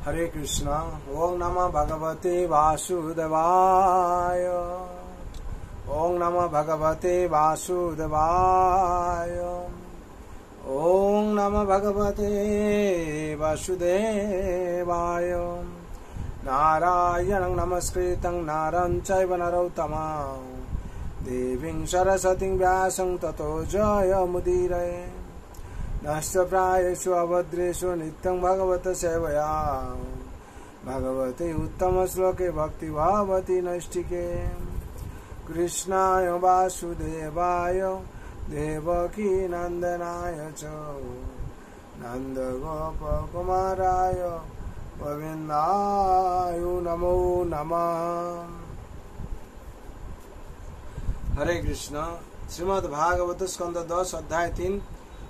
हरे कृष्णा। ओम नमः भगवते वासुदेवाय। ओम नमः भगवते वासुदेवाय। ओम नमः भगवते वासुदेवाय। नारायणं नमस्कृतं नरं चैव नरोत्तमं देवीं सरस्वतीं व्यासं ततो जयमुदीरये। नश्च प्रायेषु अभद्रेषु नित्यं भगवत सेवया भगवते उत्तम श्लोके भक्ति भावति नैष्टिके। कृष्णाय वासुदेवाय देवकी नंदनाय च नंदगोपकुमाराय गोविन्दाय नमो नमः। हरे कृष्ण। श्रीमद् भागवत स्कंद 10 अध्याय 3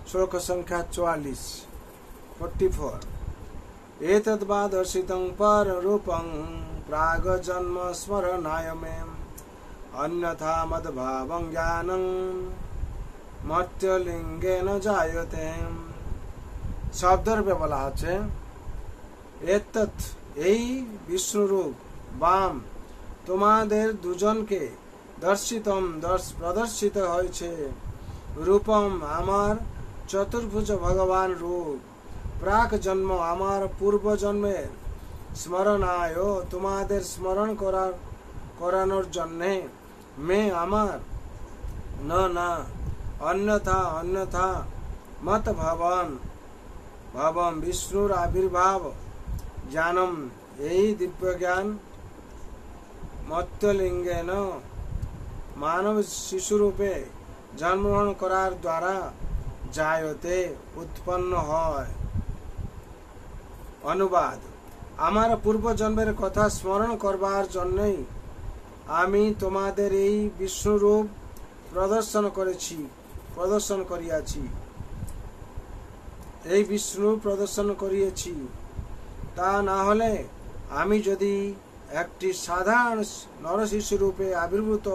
श्लोक संख्या 44। एतद्वादर्शितं पररूपं प्रागजन्म स्मरणाय मे अन्यथा मद्भावं ज्ञानं मर्त्यलिंगेन जायते। শব্দরূপে বলা আছে এতৎ এই বিষ্ণুরূপ বাম তোমাদের দুজনকে প্রদর্শিত হয়েছে রূপম আমার চতুর্ভুজ ভগবান রূপ প্রাক জন্ম আমার পূর্ব জন্মের স্মরণায় তোমাদের স্মরণ করানোর জন্যে মে আমার না অন্যথা মত ভাবম বিষ্ণুর আবির্ভাব জ্ঞানম এই দিব্য জ্ঞান মর্ত্যলিঙ্গেন মানব শিশুরূপে জন্মগ্রহণ করার দ্বারা জায়তে উৎপন্ন হয়। অনুবাদ। আমার পূর্ব জন্মের কথা স্মরণ করবার জন্যই আমি তোমাদের এই বিষ্ণুরূপ প্রদর্শন করিয়েছি। তা না হলে আমি যদি একটি সাধারণ নরশিশু রূপে আবির্ভূত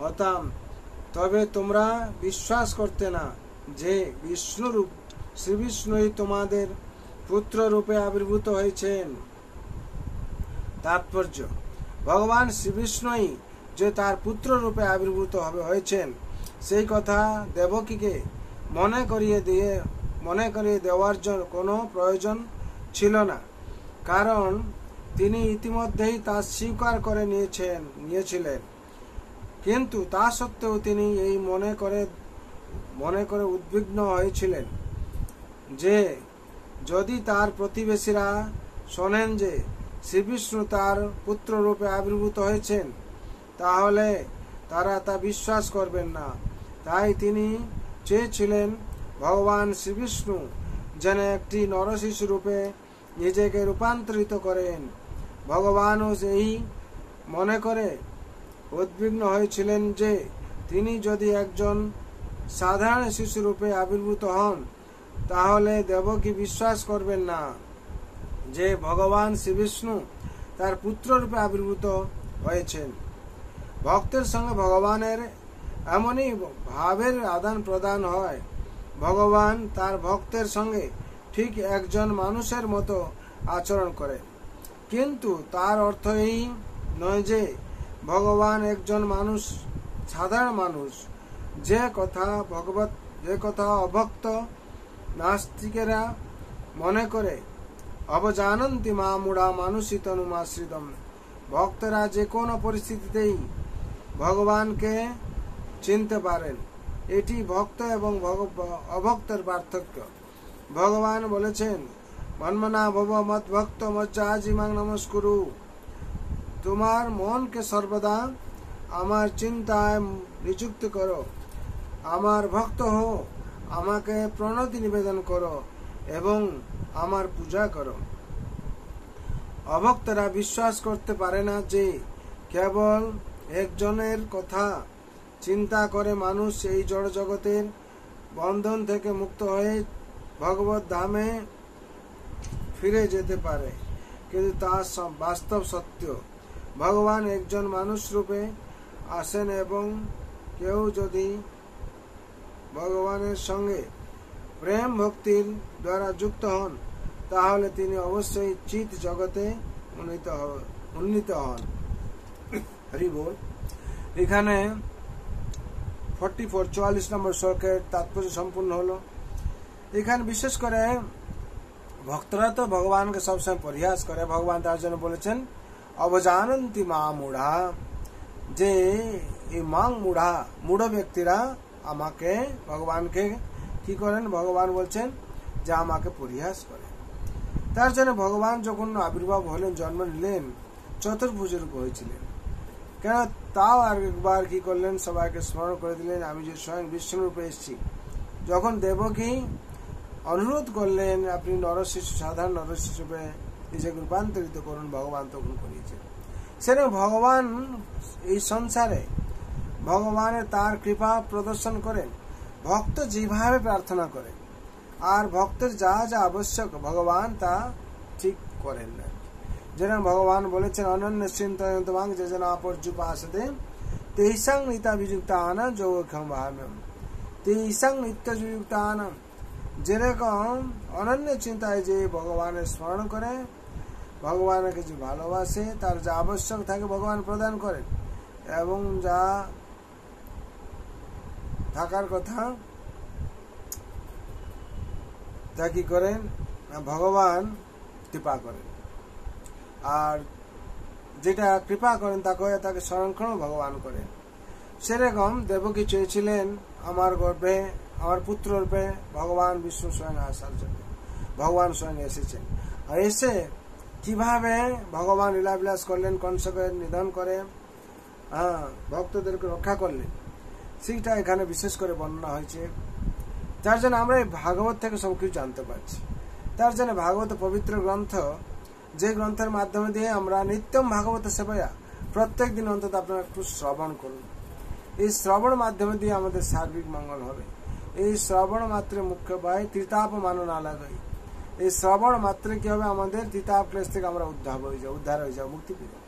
হতাম তবে তোমরা বিশ্বাস করতে না যে শ্রী বিষ্ণুই তোমাদের পুত্র রূপে আবির্ভূত হয়েছেন। তাৎপর্য। ভগবান শ্রীবিষ্ণুই যে তার পুত্র রূপে আবির্ভূত হয়েছেন সেই কথা দেবকীকে মনে করিয়ে দেওয়ার জন্য কোনো প্রয়োজন ছিল না, কারণ তিনি ইতিমধ্যেই তা স্বীকার করে নিয়েছিলেন। কিন্তু তা সত্ত্বেও তিনি এই মনে করে উদ্বিগ্ন হয়েছিলেন যে যদি তার প্রতিবেশীরা শোনেন যে শ্রীবিষ্ণু তার পুত্র রূপে আবির্ভূত হয়েছেন তাহলে তারা তা বিশ্বাস করবেন না। তাই তিনি চেয়েছিলেন ভগবান শ্রীবিষ্ণু যেন একটি নরশিশু রূপে নিজেকে রূপান্তরিত করেন। ভগবানও এই মনে করে উদ্বিগ্ন হয়েছিলেন যে তিনি যদি একজন সাধারণ শিশু রূপে আবির্ভূত হন তাহলে দেবকী বিশ্বাস করবেন না যে ভগবান শ্রীবিষ্ণু তার পুত্র রূপে আবির্ভূত হয়েছেন। ভক্তের সঙ্গে ভগবানের এমনই ভাবের আদান প্রদান হয়। ভগবান তার ভক্তের সঙ্গে ঠিক একজন মানুষের মতো আচরণ করেন, কিন্তু তার অর্থ এই নয় যে ভগবান একজন সাধারণ মানুষ। যে কথা অভক্ত নাস্তিকেরা মনে করে অবজানন্তি মামুড়া মানুষী তনুমাশ্রিতম। ভক্তরা যে কোনো পরিস্থিতিতেই ভগবানকে চিনতে পারেন। এটি ভক্ত এবং অভক্তের পার্থক্য। ভগবান বলেছেন মন্মনা ভব মত ভক্ত মজ্জাজিমাং নমস্কুরু। তোমার মনকে সর্বদা আমার চিন্তায় নিযুক্ত করো, আমার ভক্ত হও, আমাকে প্রণতি নিবেদন করো এবং আমার পূজা করো। অভক্তরা বিশ্বাস করতে পারে না যে কেবল একজনের কথা চিন্তা করে মানুষ এই জড় জগতের বন্ধন থেকে মুক্ত হয়ে ভগবত ধামে ফিরে যেতে পারে, কিন্তু তা বাস্তব সত্য। ভগবান একজন মানুষ রূপে আসেন এবং কেউ যদি ভগবানের সঙ্গে প্রেম ভক্তির দ্বারা যুক্ত হন তাহলে তিনি অবশ্যই চিত জগতে উন্নীত হন। হরি বল। এখানে 44 নম্বর শ্লোকের তাৎপর্য সম্পূর্ণ হলো। এখানে বিশেষ করে ভক্তরা তো ভগবানকে সবসময় পরিহাস করে। ভগবান তার জন্য বলেছেন অবজানন্তি মা মূঢ়া, যে এই মাং মূঢ়া, মূঢ় ব্যক্তিরা আমাকে, ভগবানকে কি করেন, ভগবান বলছেন যে আমাকে পরিহাস করে। তার জন্য ভগবান যখন আবির্ভাব হলেন, জন্ম নিলেন, চতুর্ভুজ রূপ হয়েছিলেন। কেন তাও আর একবার কি করলেন, সবাইকে স্মরণ করে দিলেন আমি যে স্বয়ং বিষ্ণু রূপে এসেছি। যখন দেবকী অনুরোধ করলেন আপনি নরশিশু, সাধারণ নরশিশু রূপে নিজেকে রূপান্তরিত করুন, ভগবান তখন করিয়েছেন। সেরকম ভগবান এই সংসারে ভগবানের তার কৃপা প্রদর্শন করেন ভক্ত যেভাবে প্রার্থনা করেন, আর ভক্তের যা যা আবশ্যক ভগবান তা ঠিক করেন না। যেরকম ভগবান বলেছেন অনন্য চিন্তয়ন্তমাং যে জন অপর্যুপাসতে তেইসাং নিত্যাভিযুক্তানাং যোগক্ষম ভাম্যম, তেইসাং নিত্যযুক্তানাং, যেরকম অনন্য চিন্তায় যে ভগবানের স্মরণ করে, ভগবানকে যে ভালোবাসে, তার যা আবশ্যক থাকে ভগবান প্রদান করেন, এবং যা থাকার কথা তা কি করেন, ভগবান কৃপা করেন। আর যেটা কৃপা করেন তাকে সংরক্ষণ ভগবান করেন। সেরকম দেবকী চেয়েছিলেন আমার গর্ভে আমার পুত্র রূপে ভগবান বিষ্ণু স্বয়ং আসার জন্য। ভগবান স্বয়ং এসেছেন, আর এসে কিভাবে ভগবান লীলাবিলাস করলেন, কংসকে নিধন করে ভক্তদেরকে রক্ষা করলেন, সেটা এখানে বিশেষ করে বর্ণনা হয়েছে। যার জন্য আমরা এই ভাগবত থেকে সবকিছু জানতে পারছি। তার জন্য ভাগবত পবিত্র গ্রন্থ, যে গ্রন্থের মাধ্যমে দিয়ে আমরা নিত্যম ভাগবত সেবায়া প্রত্যেক দিন অন্তত আপনারা একটু শ্রবণ করুন। এই শ্রবণ মাধ্যমে দিয়ে আমাদের সার্বিক মঙ্গল হবে। এই শ্রবণ মাত্রে মুখ্য ভাই ত্রিতাপ মানো না লাগাই। এই শ্রবণ মাত্রে কি হবে, আমাদের ত্রিতাপ ক্লেশ থেকে আমরা উদ্ধার হয়ে যাবো, মুক্তি পেয়ে যাবো।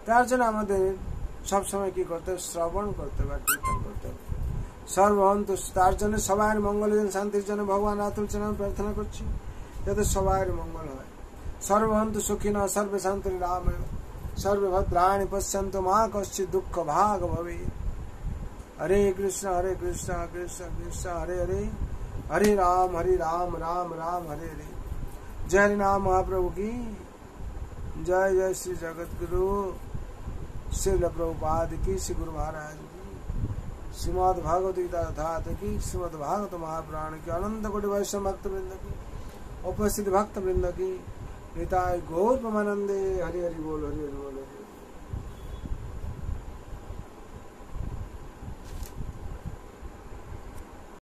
তার জন্য আমাদের সবসময় কি করতে হবে, শ্রবণ করতে হবে, কীর্তন করতে হবে। সর্বহন্ত, তার জন্য সবার মঙ্গলের জন্য, শান্তির জন্য ভগবান আতুল চরণ প্রার্থনা করছি, যাতে সবার মঙ্গল হয়। সর্বহন্তু সুখিন সর্বে শান্তি রাম সর্বে ভদ্রাণি পশ্যন্তু মা কশ্চিৎ দুঃখ ভাগ ভবে। হরে কৃষ্ণ কৃষ্ণ কৃষ্ণ হরে হরে, हरे राम राम राम हरे हरे। जय हरि नाम महाप्रभु की जय। जय श्री जगत गुरु श्रील प्रभुपाद की, श्री गुरु महाराज की, श्रीमद् भागवत गीता यथार्थ की, श्रीमद् भागवत महापुराण की, अनंत कोटि वैष्णव भक्त वृंद की, उपस्थित भक्त वृंद की, निताय गौर प्रेमानंदे। हरि हरि बोल, हरि हरि बोल, हरि।